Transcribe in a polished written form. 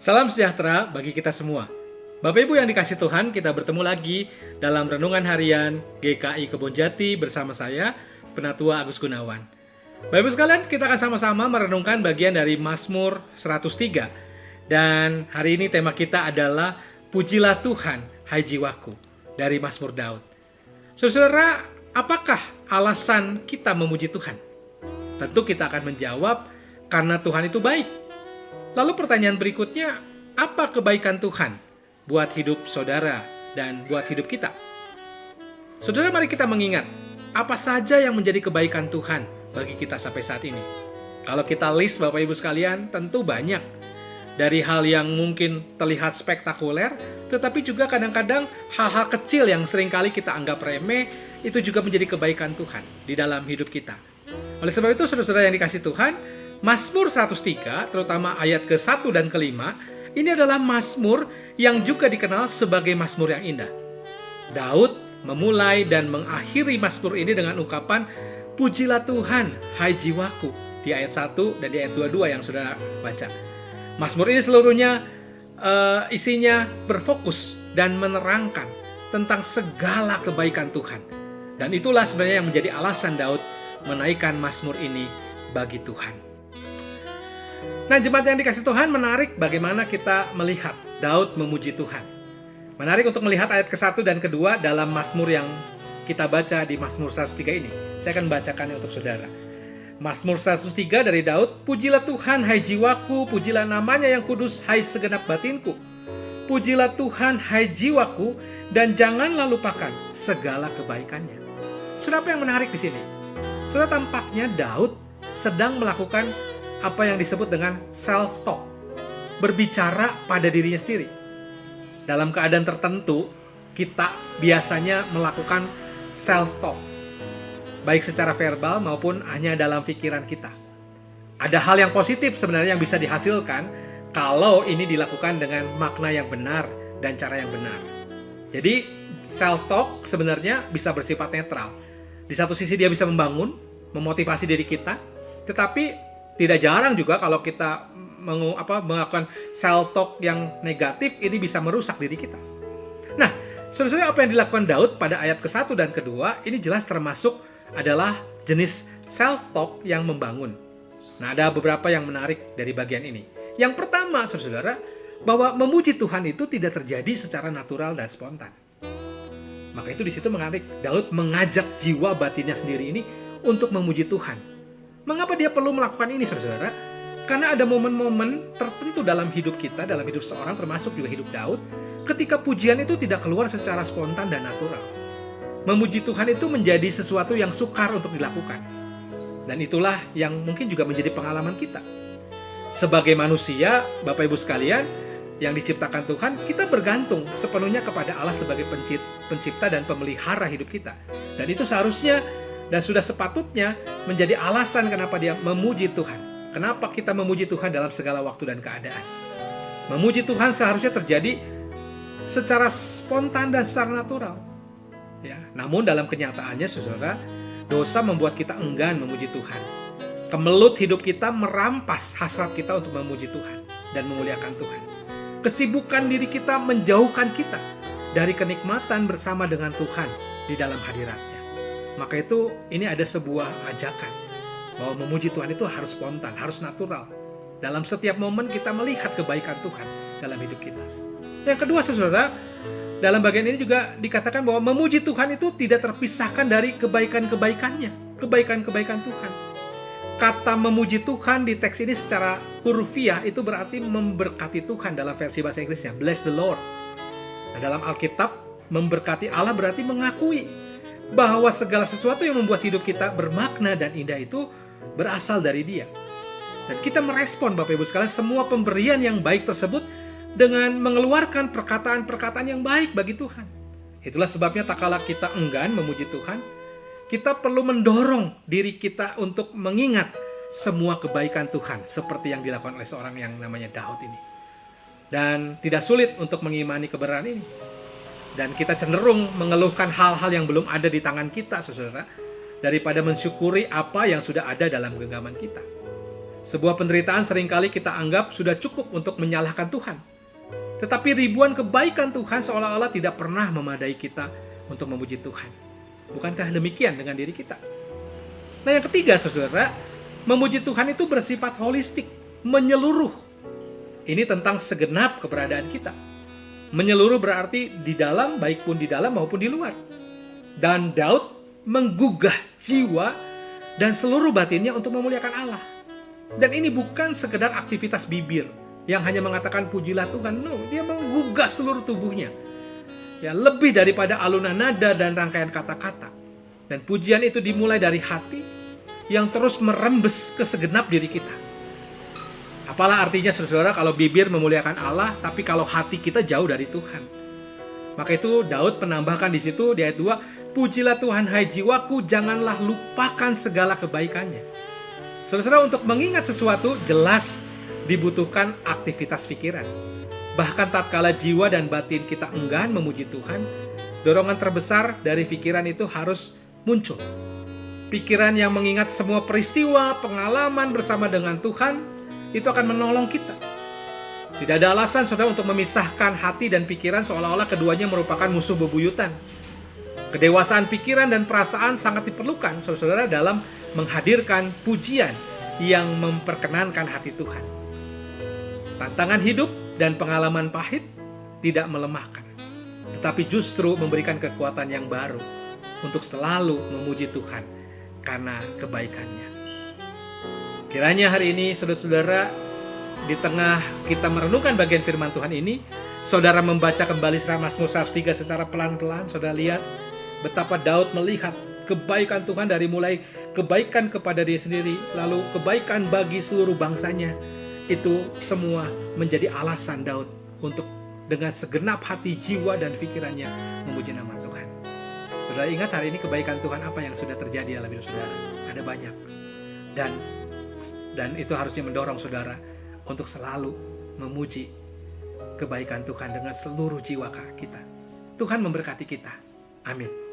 Salam sejahtera bagi kita semua. Bapak Ibu yang dikasih Tuhan, kita bertemu lagi dalam Renungan Harian GKI Kebonjati bersama saya, Penatua Agus Gunawan. Bapak Ibu sekalian, kita akan sama-sama merenungkan bagian dari Mazmur 103. Dan hari ini tema kita adalah Pujilah Tuhan, hai jiwaku, dari Mazmur Daud. Saudara, apakah alasan kita memuji Tuhan? Tentu kita akan menjawab, karena Tuhan itu baik. Lalu pertanyaan berikutnya, apa kebaikan Tuhan buat hidup saudara dan buat hidup kita? Saudara, mari kita mengingat, apa saja yang menjadi kebaikan Tuhan bagi kita sampai saat ini. Kalau kita list Bapak Ibu sekalian, tentu banyak. Dari hal yang mungkin terlihat spektakuler, tetapi juga kadang-kadang hal-hal kecil yang seringkali kita anggap remeh, itu juga menjadi kebaikan Tuhan di dalam hidup kita. Oleh sebab itu, saudara-saudara yang dikasih Tuhan, Mazmur 103, terutama ayat ke-1 dan ke-5, ini adalah Mazmur yang juga dikenal sebagai Mazmur yang indah. Daud memulai dan mengakhiri Mazmur ini dengan ungkapan, Pujilah Tuhan, hai jiwaku, di ayat 1 dan di ayat 22 yang saudara baca. Mazmur ini seluruhnya isinya berfokus dan menerangkan tentang segala kebaikan Tuhan. Dan itulah sebenarnya yang menjadi alasan Daud menaikkan Mazmur ini bagi Tuhan. Nah, jemaat yang dikasih Tuhan, menarik bagaimana kita melihat Daud memuji Tuhan. Menarik untuk melihat ayat ke-1 dan ke-2 dalam Mazmur yang kita baca di Mazmur 103 ini. Saya akan bacakannya untuk saudara. Mazmur 103 dari Daud, Pujilah Tuhan, hai jiwaku, pujilah namanya yang kudus, hai segenap batinku. Pujilah Tuhan, hai jiwaku, dan janganlah lupakan segala kebaikannya. Saudara, apa yang menarik di sini? Saudara, tampaknya Daud sedang melakukan apa yang disebut dengan self-talk, berbicara pada dirinya sendiri. Dalam keadaan tertentu, kita biasanya melakukan self-talk, baik secara verbal maupun hanya dalam pikiran kita. Ada hal yang positif sebenarnya yang bisa dihasilkan kalau ini dilakukan dengan makna yang benar dan cara yang benar. Jadi, self-talk sebenarnya bisa bersifat netral. Di satu sisi dia bisa membangun, memotivasi diri kita, tetapi tidak jarang juga kalau kita melakukan self-talk yang negatif, ini bisa merusak diri kita. Nah, saudara-saudara, apa yang dilakukan Daud pada ayat ke-1 dan ke-2, ini jelas termasuk adalah jenis self-talk yang membangun. Nah, ada beberapa yang menarik dari bagian ini. Yang pertama, saudara-saudara, bahwa memuji Tuhan itu tidak terjadi secara natural dan spontan. Maka itu di situ menarik, Daud mengajak jiwa batinnya sendiri ini untuk memuji Tuhan. Mengapa dia perlu melakukan ini, saudara-saudara? Karena ada momen-momen tertentu dalam hidup kita, dalam hidup seorang, termasuk juga hidup Daud, ketika pujian itu tidak keluar secara spontan dan natural. Memuji Tuhan itu menjadi sesuatu yang sukar untuk dilakukan. Dan itulah yang mungkin juga menjadi pengalaman kita. Sebagai manusia, Bapak Ibu sekalian, yang diciptakan Tuhan, kita bergantung sepenuhnya kepada Allah sebagai pencipta dan pemelihara hidup kita. Dan itu seharusnya dan sudah sepatutnya menjadi alasan kenapa dia memuji Tuhan. Kenapa kita memuji Tuhan dalam segala waktu dan keadaan. Memuji Tuhan seharusnya terjadi secara spontan dan secara natural. Ya, namun dalam kenyataannya, saudara, dosa membuat kita enggan memuji Tuhan. Kemelut hidup kita merampas hasrat kita untuk memuji Tuhan dan memuliakan Tuhan. Kesibukan diri kita menjauhkan kita dari kenikmatan bersama dengan Tuhan di dalam hadirat-Nya. Maka itu ini ada sebuah ajakan bahwa memuji Tuhan itu harus spontan, harus natural. Dalam setiap momen kita melihat kebaikan Tuhan dalam hidup kita. Yang kedua, saudara, dalam bagian ini juga dikatakan bahwa memuji Tuhan itu tidak terpisahkan dari kebaikan-kebaikannya, kebaikan-kebaikan Tuhan. Kata memuji Tuhan di teks ini secara hurufiah itu berarti memberkati Tuhan dalam versi bahasa Inggrisnya, bless the Lord. Nah, dalam Alkitab, memberkati Allah berarti mengakui bahwa segala sesuatu yang membuat hidup kita bermakna dan indah itu berasal dari Dia. Dan kita merespon, Bapak Ibu sekalian, semua pemberian yang baik tersebut dengan mengeluarkan perkataan-perkataan yang baik bagi Tuhan. Itulah sebabnya tak kala kita enggan memuji Tuhan, kita perlu mendorong diri kita untuk mengingat semua kebaikan Tuhan seperti yang dilakukan oleh seorang yang namanya Daud ini. Dan tidak sulit untuk mengimani kebenaran ini. Dan kita cenderung mengeluhkan hal-hal yang belum ada di tangan kita, saudara, daripada mensyukuri apa yang sudah ada dalam genggaman kita. Sebuah penderitaan seringkali kita anggap sudah cukup untuk menyalahkan Tuhan. Tetapi ribuan kebaikan Tuhan seolah-olah tidak pernah memadai kita untuk memuji Tuhan. Bukankah demikian dengan diri kita? Nah, yang ketiga, saudara, memuji Tuhan itu bersifat holistik, menyeluruh. Ini tentang segenap keberadaan kita. Menyeluruh berarti di dalam, baik pun di dalam maupun di luar. Dan Daud menggugah jiwa dan seluruh batinnya untuk memuliakan Allah. Dan ini bukan sekedar aktivitas bibir yang hanya mengatakan pujilah Tuhan. No, dia menggugah seluruh tubuhnya. Ya, lebih daripada alunan nada dan rangkaian kata-kata. Dan pujian itu dimulai dari hati yang terus merembes ke segenap diri kita. Apalah artinya saudara kalau bibir memuliakan Allah, tapi kalau hati kita jauh dari Tuhan. Maka itu Daud menambahkan di situ di ayat 2, pujilah Tuhan hai jiwaku, janganlah lupakan segala kebaikannya. Saudara, untuk mengingat sesuatu jelas dibutuhkan aktivitas pikiran. Bahkan tatkala jiwa dan batin kita enggan memuji Tuhan, dorongan terbesar dari pikiran itu harus muncul. Pikiran yang mengingat semua peristiwa, pengalaman bersama dengan Tuhan, itu akan menolong kita. Tidak ada alasan saudara untuk memisahkan hati dan pikiran seolah-olah keduanya merupakan musuh bebuyutan. Kedewasaan pikiran dan perasaan sangat diperlukan saudara dalam menghadirkan pujian yang memperkenankan hati Tuhan. Tantangan hidup dan pengalaman pahit tidak melemahkan, tetapi justru memberikan kekuatan yang baru untuk selalu memuji Tuhan karena kebaikannya. Kiranya hari ini saudara-saudara, di tengah kita merenungkan bagian firman Tuhan ini, saudara membaca kembali Mazmur 103 secara pelan-pelan. Saudara lihat betapa Daud melihat kebaikan Tuhan dari mulai kebaikan kepada dia sendiri, lalu kebaikan bagi seluruh bangsanya. Itu semua menjadi alasan Daud untuk dengan segenap hati, jiwa, dan pikirannya memuji nama Tuhan. Saudara ingat hari ini kebaikan Tuhan apa yang sudah terjadi dalam hidup saudara? Ada banyak. Dan itu harusnya mendorong saudara untuk selalu memuji kebaikan Tuhan dengan seluruh jiwa kita. Tuhan memberkati kita. Amin.